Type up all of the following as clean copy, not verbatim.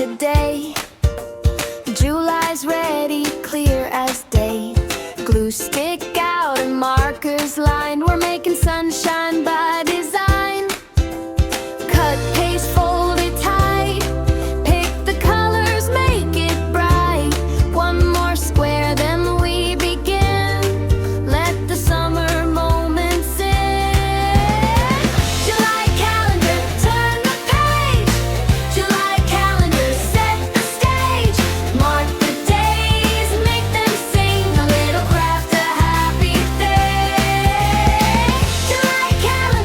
today. July's ready, clear as day. Glue stick out and markers lined. We're making sunshine by design. Cut, paste, fold it tight. Pick the colors, make it bright. One more square, then we begin. Let the summer moments in. July calendar, turn the page. July calendar, set the stage. Mark the days, make them sing. A little craft, a happy day. July calendar.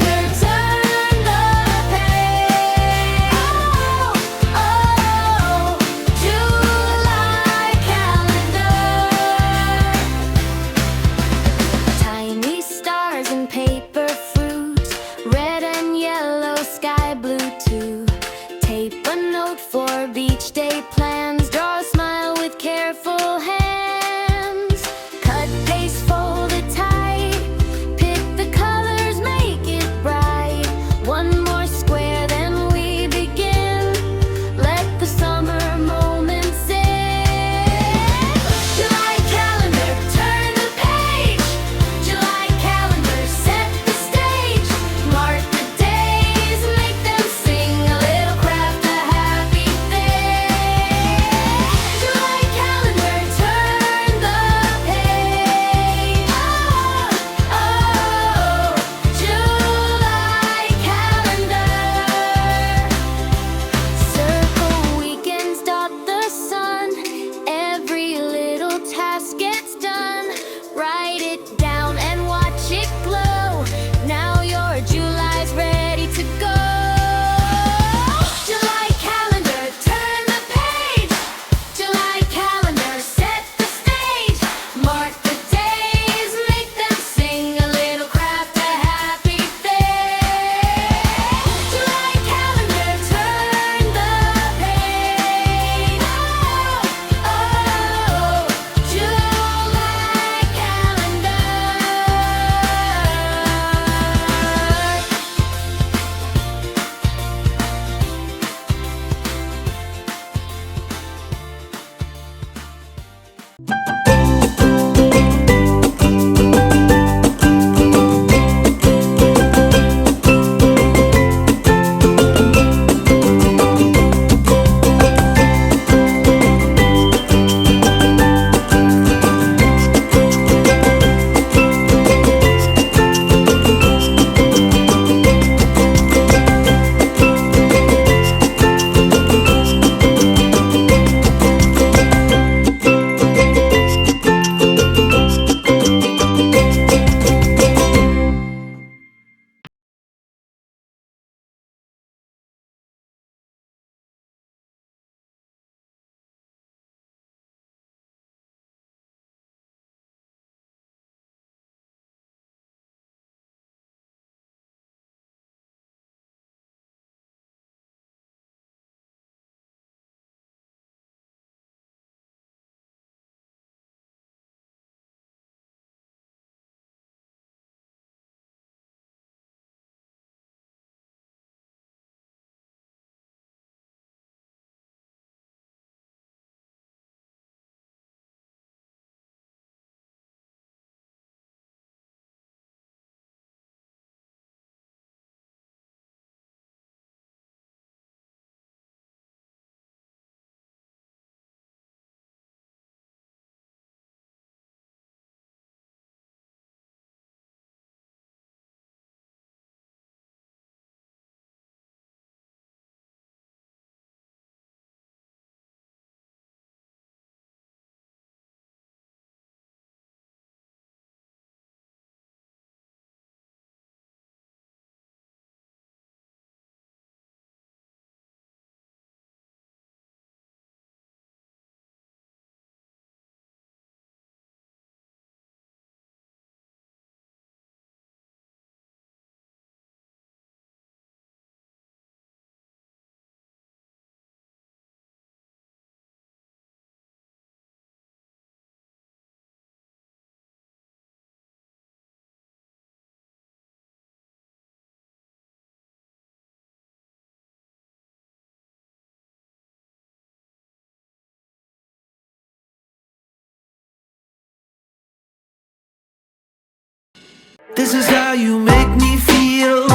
This is how you make me feel.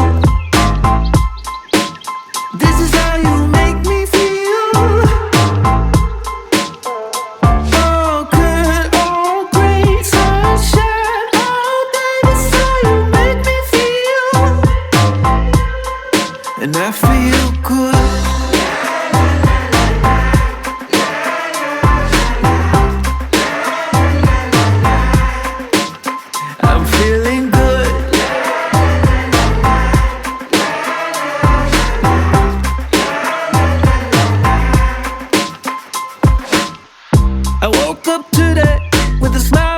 This is how you make me feel. All good, all great, sunshine all day. This is how you make me feel. And I feel good. I'm feeling good. I woke up today with a smile